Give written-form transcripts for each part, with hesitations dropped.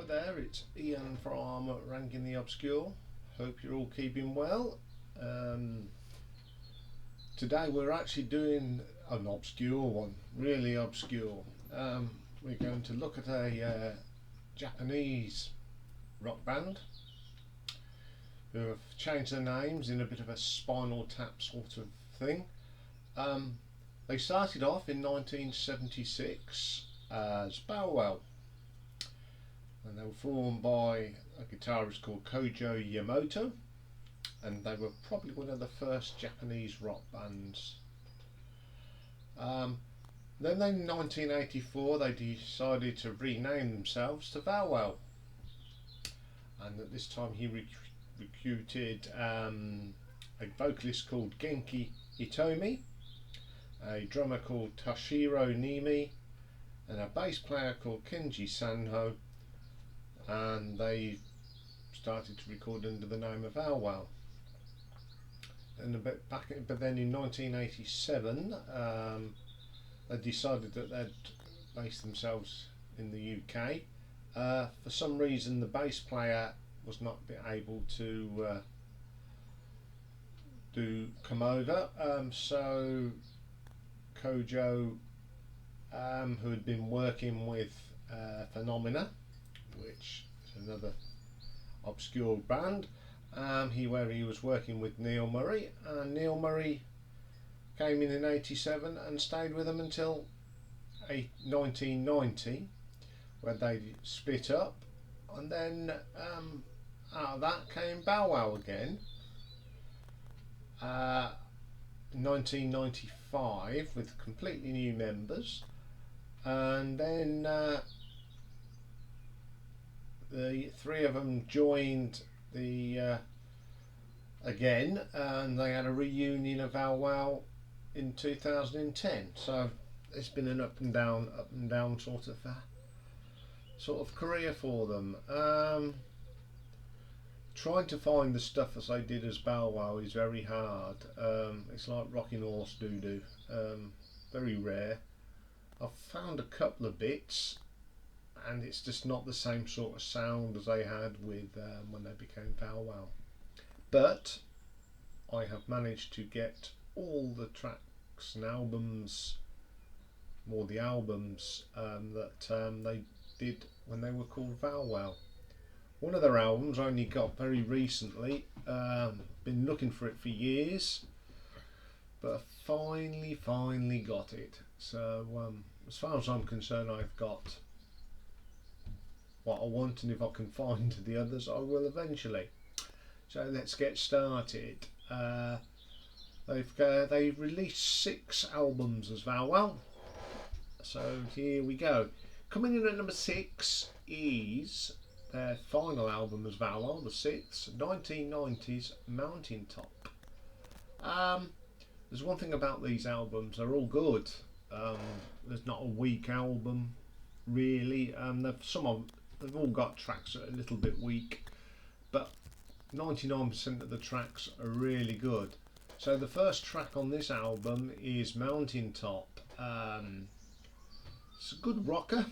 there, it's Iain from Ranking the Obscure. Hope you're all keeping well. Today we're actually doing an obscure one, really obscure. We're going to look at a Japanese rock band who have changed their names in a bit of a Spinal Tap sort of thing. They started off in 1976 as Bow Wow, and they were formed by a guitarist called Kojo Yamamoto, and they were probably one of the first Japanese rock bands. Then in 1984 they decided to rename themselves to Vow Wow, and at this time he recruited a vocalist called Genki Hitomi, a drummer called Toshiro Nimi, and a bass player called Kenji Sanho, and they started to record under the name of Vow Wow. And but then in 1987 they decided that they'd base themselves in the UK. For some reason the bass player was not able to come over, so Kojo, who had been working with Phenomena, which is another obscure band, he was working with Neil Murray, and Neil Murray came in 87 and stayed with them until 1990, where they split up, and then out of that came Bow Wow again. 1995 with completely new members, and then the three of them joined the again, and they had a reunion of Vow Wow in 2010. So it's been an up and down sort of career for them. Trying to find the stuff as I did as Bow Wow is very hard. It's like rocking horse doo-doo, very rare. I've found a couple of bits, and it's just not the same sort of sound as they had with when they became Vow Wow. But I have managed to get all the tracks and albums, or the albums that they did when they were called Vow Wow. One of their albums I only got very recently. Been looking for it for years, but I finally got it. So as far as I'm concerned, I've got what I want, and if I can find the others, I will eventually. So let's get started. They've released 6 albums as Vow Wow. So here we go. Coming in at number 6 is their final album as Vow Wow, the 6th, 1990s Mountaintop. There's one thing about these albums, they're all good. There's not a weak album really. They've all got tracks that are a little bit weak, but 99% of the tracks are really good. So the first track on this album is Mountaintop. It's a good rocker.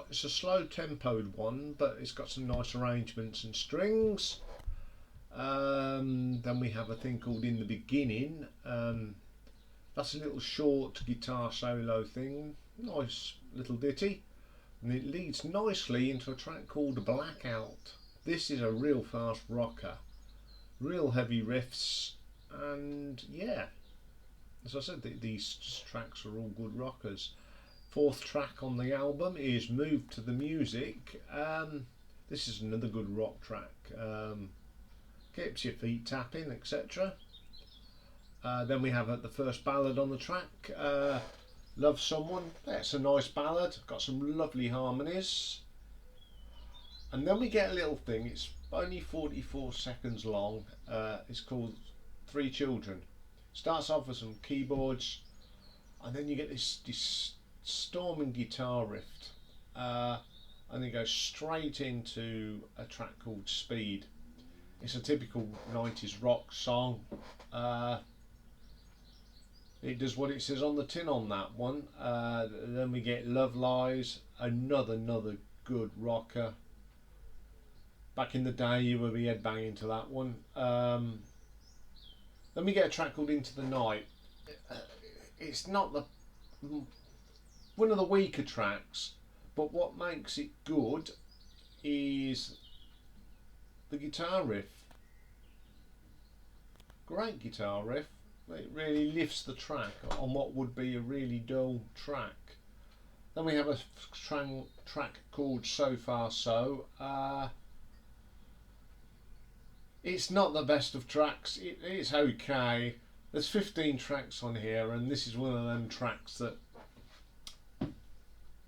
It's a slow tempoed one, but it's got some nice arrangements and strings. Then we have a thing called In the Beginning. That's a little short guitar solo thing, nice little ditty, and it leads nicely into a track called Blackout. This is a real fast rocker, real heavy riffs, and yeah, as I said, these tracks are all good rockers. 4th track on the album is Move to the Music. This is another good rock track. Keeps your feet tapping, etc. Then we have the first ballad on the track, Love Someone. That's a nice ballad, got some lovely harmonies. And then we get a little thing, it's only 44 seconds long. It's called 3 Children. Starts off with some keyboards, and then you get this storming guitar riff, and then goes straight into a track called Speed. It's a typical 90s rock song. It does what it says on the tin on that one. Then we get Love Lies, another good rocker. Back in the day, you would be headbanging to that one. Then we get a track called Into the Night. It's not the one of the weaker tracks, but what makes it good is the guitar riff. Great guitar riff. It really lifts the track on what would be a really dull track. Then we have a track called So Far So. It's not the best of tracks. It's okay. There's 15 tracks on here, and this is one of them tracks that,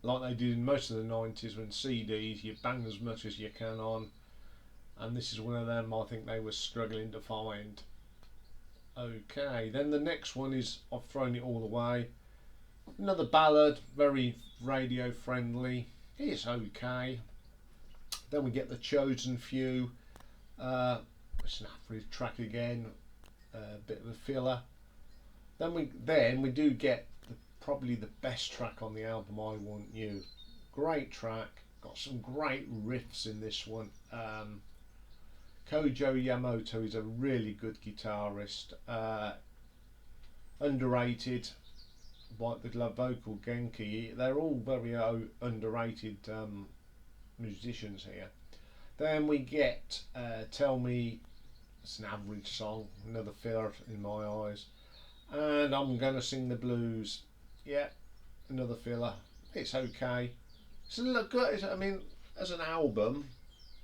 like they did in most of the 90s when CDs, you bang as much as you can on, and this is one of them I think they were struggling to find. Okay, then the next one is I've Thrown It All Away. Another ballad, very radio friendly. It's okay. Then we get The Chosen Few. It's an average track again, a bit of a filler. Then we do get probably the best track on the album, I Want You. Great track, got some great riffs in this one. Kojo Yamamoto is a really good guitarist, underrated by the vocal Genki. They're all very underrated musicians here. Then we get Tell Me. It's an average song, another filler in my eyes. And I'm Gonna Sing the Blues. Yeah, another filler. It's okay. It's a look good. I mean, as an album,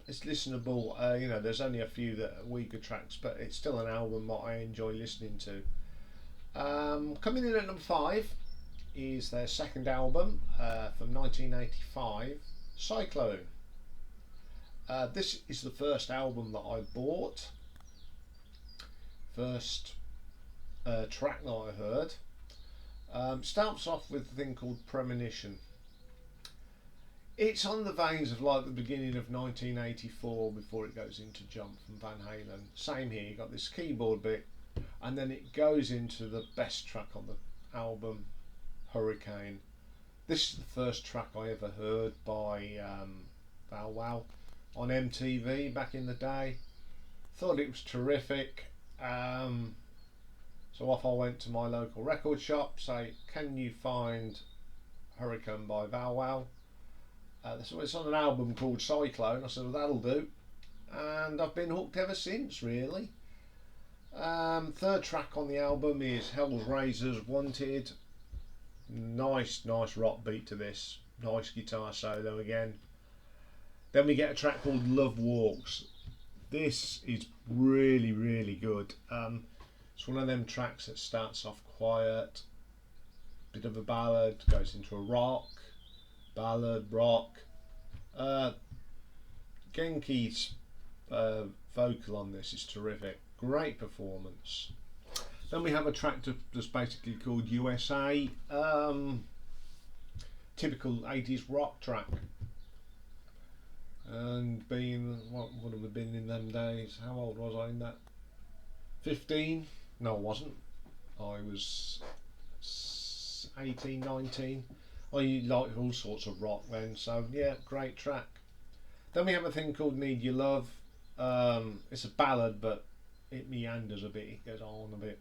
it's listenable. You know, there's only a few that are weaker tracks, but it's still an album that I enjoy listening to. Coming in at number 5 is their second album from 1985, Cyclone. This is the first album that I bought. First track that I heard. Starts off with a thing called Premonition. It's on the veins of like the beginning of 1984 before it goes into Jump from Van Halen. Same here, you got this keyboard bit and then it goes into the best track on the album, Hurricane. This is the first track I ever heard by Vow Wow on MTV back in the day. Thought it was terrific. So off I went to my local record shop, say, can you find Hurricane by Vow Wow? So it's on an album called Cyclone. I said, well, that'll do. And I've been hooked ever since, really. Third track on the album is Hellraiser's Wanted. Nice rock beat to this. Nice guitar solo again. Then we get a track called Love Walks. This is really good. It's one of them tracks that starts off quiet, bit of a ballad, goes into a rock, ballad, rock. Genki's vocal on this is terrific. Great performance. Then we have a track that's basically called USA. Typical 80s rock track. And being, what would have been in them days? How old was I in that? 15? No, I wasn't. I was 18, 19. I liked all sorts of rock then, so yeah, great track. Then we have a thing called Need Your Love. It's a ballad, but it meanders a bit, it goes on a bit.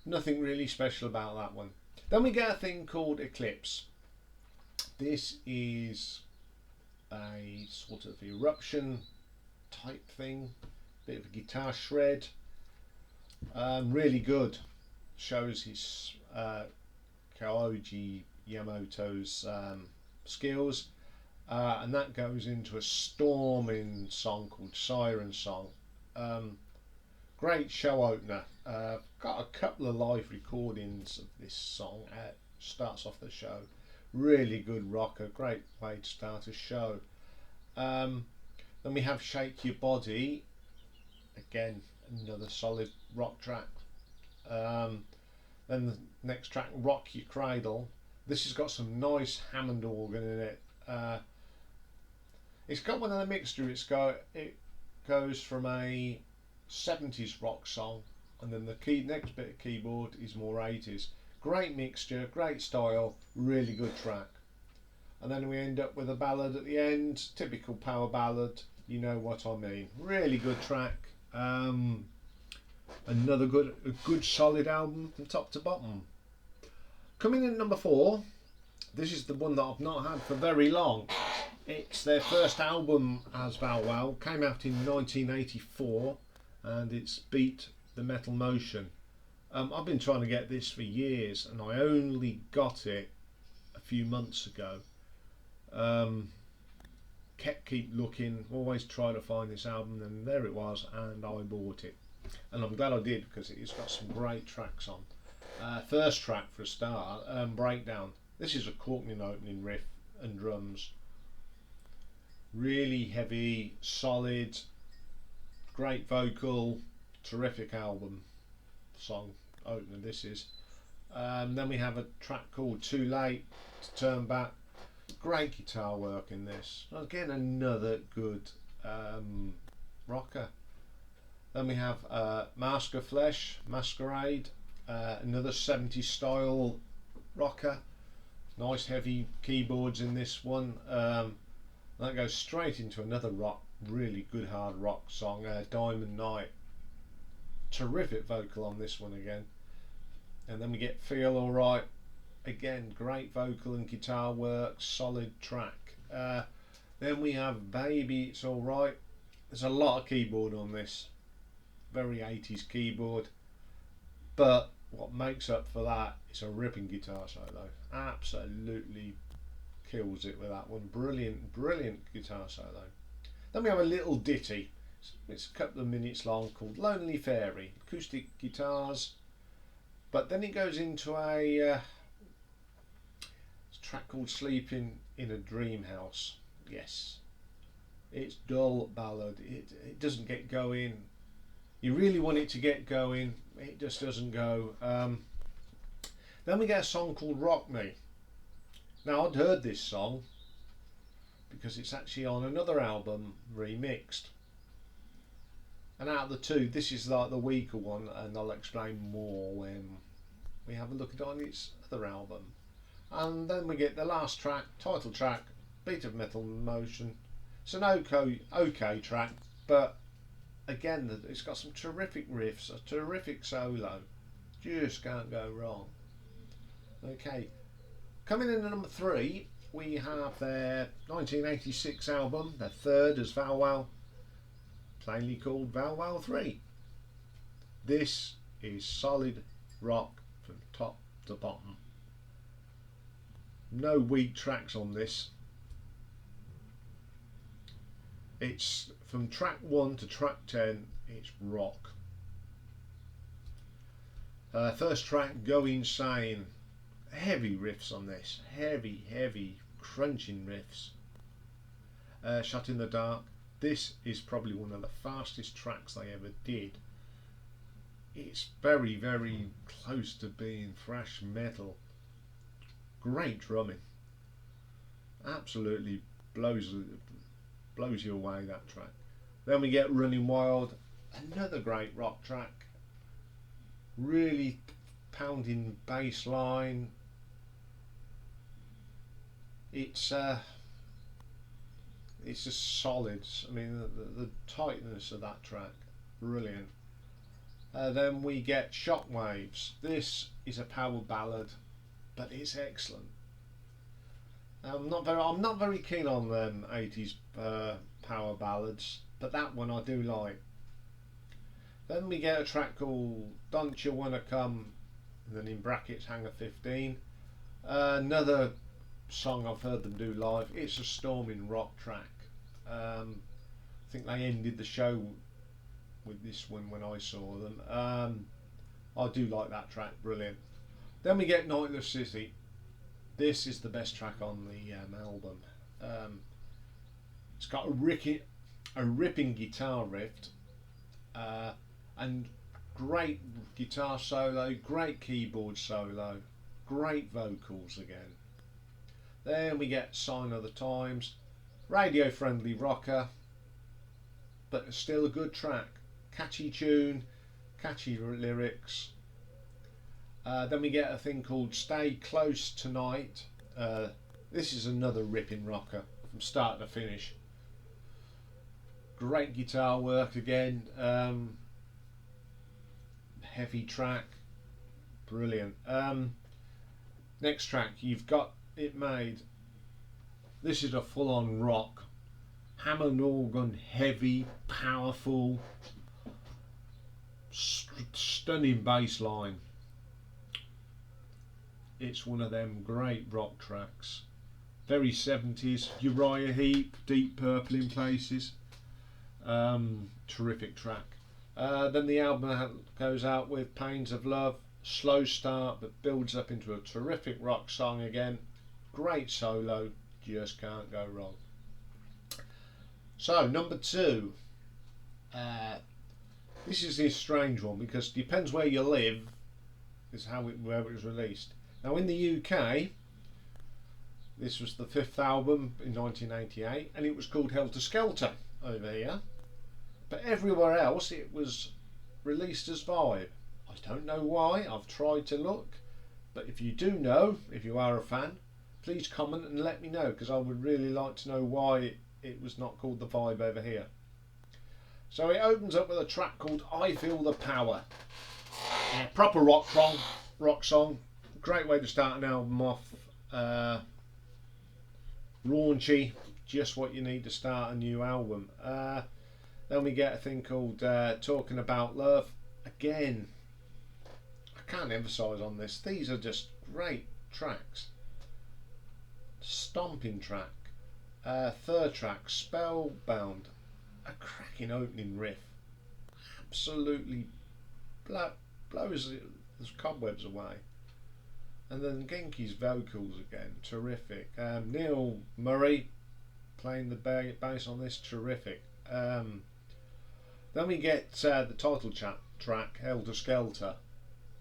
Nothing really special about that one. Then we get a thing called Eclipse. This is a sort of eruption type thing, bit of a guitar shred. Really good. Shows his Koji Yamamoto's skills, and that goes into a storming song called Siren Song. Great show opener. Got a couple of live recordings of this song. Starts off the show. Really good rocker, great way to start a show. Then we have Shake Your Body. Again, another solid rock track. Then the next track, Rock Your Cradle. This has got some nice Hammond organ in it. It's got one of the mixture. It goes from a 70s rock song, and then the next bit of keyboard is more 80s. Great mixture, great style, really good track. and then we end up with a ballad at the end, typical power ballad, you know what I mean. Really good track. Another good solid album from top to bottom. Coming in at number 4, this is the one that I've not had for very long. It's their first album as Vow Wow, came out in 1984, and it's Beat the Metal Motion. I've been trying to get this for years, and I only got it a few months ago. Keep looking, always trying to find this album, and there it was, and I bought it. And I'm glad I did, because it's got some great tracks on. First track for a start, Breakdown. This is a corking opening riff and drums. Really heavy, solid, great vocal, terrific album song opener this is. Then we have a track called Too Late to Turn Back. Great guitar work in this. Again, another good rocker. Then we have Mask of Flesh, Masquerade, another 70s style rocker. Nice heavy keyboards in this one. That goes straight into another really good hard rock song, Diamond Night. Terrific vocal on this one again. And then we get Feel Alright. Again, great vocal and guitar work, solid track. Then we have Baby It's Alright. There's a lot of keyboard on this. Very 80s keyboard. But what makes up for that is a ripping guitar solo. Absolutely kills it with that one. Brilliant guitar solo. Then we have a little ditty. It's a couple of minutes long, called Lonely Fairy. Acoustic guitars. But then it goes into a track called Sleeping in a Dream House. Yes. It's dull ballad. It doesn't get going. You really want it to get going. It just doesn't go. Then we get a song called Rock Me. Now, I'd heard this song because it's actually on another album, remixed. And out of the two, this is like the weaker one, and I'll explain more when we have a look at it on its other album. And then we get the last track, title track, Beat of Metal Motion. It's an okay track, but again, it's got some terrific riffs, a terrific solo. Just can't go wrong. Okay, coming in at number 3, we have their 1986 album, their third as Vow Wow, plainly called Vow Wow 3. This is solid rock from top to bottom. No weak tracks on this. It's from track 1 to track 10, it's rock. First track, Go Insane. Heavy riffs on this. Heavy, crunching riffs. Shot in the Dark. This is probably one of the fastest tracks they ever did. It's very close to being thrash metal. Great drumming. Absolutely blows you away, that track. Then we get Running Wild, another great rock track. Really pounding bass line. It's just solid. I mean, the tightness of that track, brilliant. Then we get Shockwaves. This is a power ballad, but it's excellent. I'm not very keen on them 80s power ballads, but that one I do like. Then we get a track called Don't You Wanna Come, and then in brackets Hangar 15. Another song I've heard them do live. It's a storming rock track. I think they ended the show with this one when I saw them. I do like that track, brilliant. Then we get Nightless City. This is the best track on the album. It's got a ripping guitar riff, and great guitar solo, great keyboard solo, great vocals again. Then we get Sign of the Times, radio friendly rocker, but still a good track. Catchy tune, catchy lyrics. Then we get a thing called Stay Close Tonight. This is another ripping rocker from start to finish. Great guitar work again. Heavy track, brilliant. Next track, you've got it made. This is a full-on rock, Hammond organ, heavy, powerful, stunning bass line. It's one of them great rock tracks. Very 70s, Uriah Heep, Deep Purple in places. Terrific track. Then the album goes out with Pains of Love, slow start but builds up into a terrific rock song again. Great solo, just can't go wrong. So number 2, this is a strange one because it depends where you live is where it was released. Now in the UK, this was the 5th album in 1988 and it was called Helter Skelter over here, but everywhere else it was released as Vibe. I don't know why, I've tried to look, but if you do know, if you are a fan, please comment and let me know, because I would really like to know why it was not called the Vibe over here. So it opens up with a track called I Feel the Power. Proper rock song, great way to start an album off. Raunchy, just what you need to start a new album. Then we get a thing called Talking About Love. Again, I can't emphasise on this, these are just great tracks. Stomping track. Third track, Spellbound, a cracking opening riff, absolutely blows the cobwebs away. And then Genki's vocals again, terrific. Neil Murray playing the bass on this, terrific. Then we get the title track, Helter Skelter,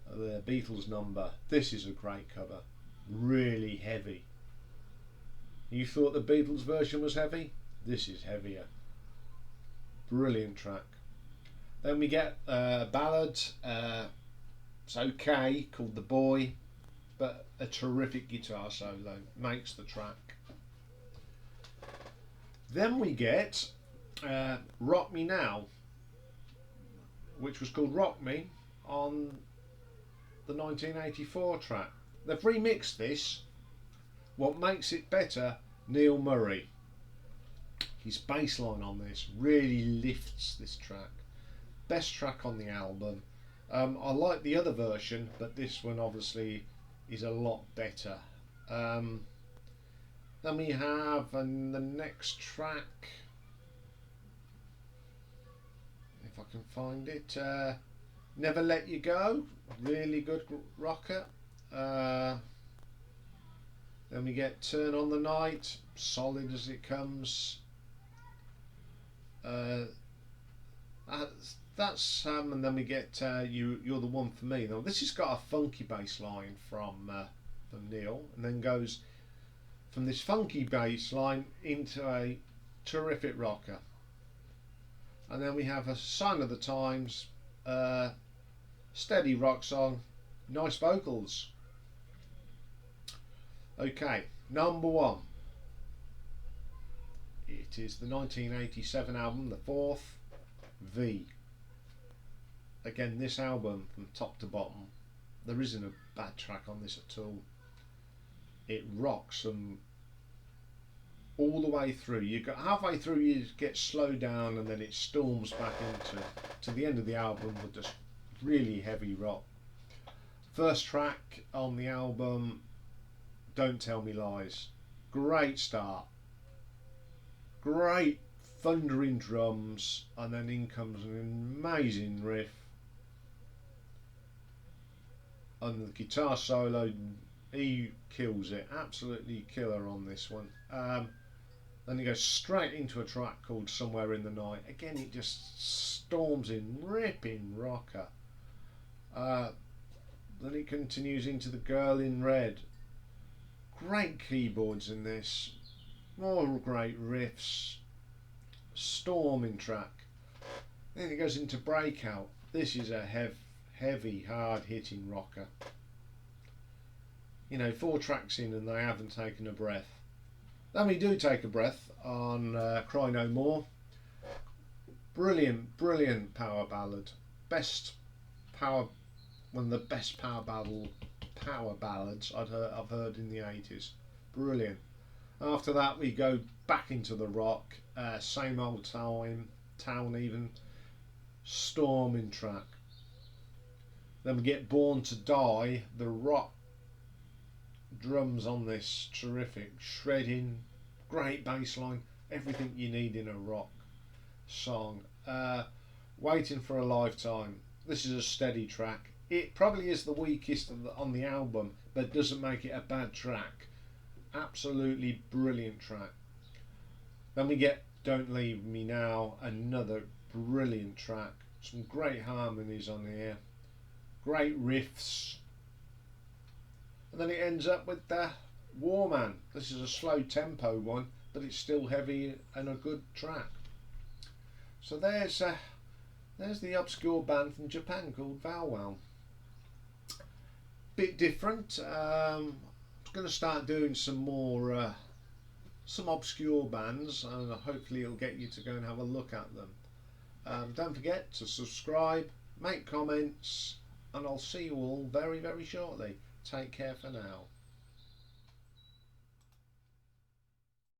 the Beatles number. This is a great cover, really heavy. You thought the Beatles version was heavy? This is heavier. Brilliant track. Then we get a ballad, it's okay, called The Boy, but a terrific guitar solo makes the track. Then we get Rock Me Now, which was called Rock Me on the 1984 track. They've remixed this. What makes it better, Neil Murray. His bass line on this really lifts this track. Best track on the album. I like the other version, but this one obviously is a lot better. Then we have the next track, if I can find it, Never Let You Go, really good rocker. Then we get Turn on the Night, solid as it comes. That's and then we get You're the One for Me. Now this has got a funky bass line from Neil, and then goes from this funky bass line into a terrific rocker. And then we have a Sign of the Times, steady rock song, nice vocals. Okay, number 1. It is the 1987 album, the 4th, V. Again, this album from top to bottom, there isn't a bad track on this at all. It rocks them all the way through. You got halfway through, you get slowed down, and then it storms back into to the end of the album with just really heavy rock. First track on the album, Don't Tell Me Lies. Great start. Great thundering drums, and then in comes an amazing riff. And the guitar solo, he kills it. Absolutely killer on this one. Then he goes straight into a track called Somewhere in the Night. Again, it just storms in, ripping rocker. Then it continues into The Girl in Red. Great keyboards in this, more great riffs, storming track. Then it goes into Breakout. This is a heavy, hard hitting rocker. You know, 4 tracks in and they haven't taken a breath. Then we do take a breath on Cry No More. Brilliant, brilliant power ballad. Best power, one of the best power ballads I've heard in the 80s. Brilliant. After that we go back into the rock. Same Old Town even. Storming track. Then we get Born to Die. The rock drums on this, terrific. Shredding, great bass line, everything you need in a rock song. Waiting for a Lifetime. This is a steady track. It probably is the weakest on the album, but doesn't make it a bad track. Absolutely brilliant track. Then we get Don't Leave Me Now, another brilliant track. Some great harmonies on here, great riffs. And then it ends up with the War Man. This is a slow tempo one, but it's still heavy and a good track. So there's the obscure band from Japan called Vow Wow. Bit different. I'm going to start doing some more some obscure bands, and hopefully it'll get you to go and have a look at them. Don't forget to subscribe, make comments, and I'll see you all very, very shortly. Take care for now.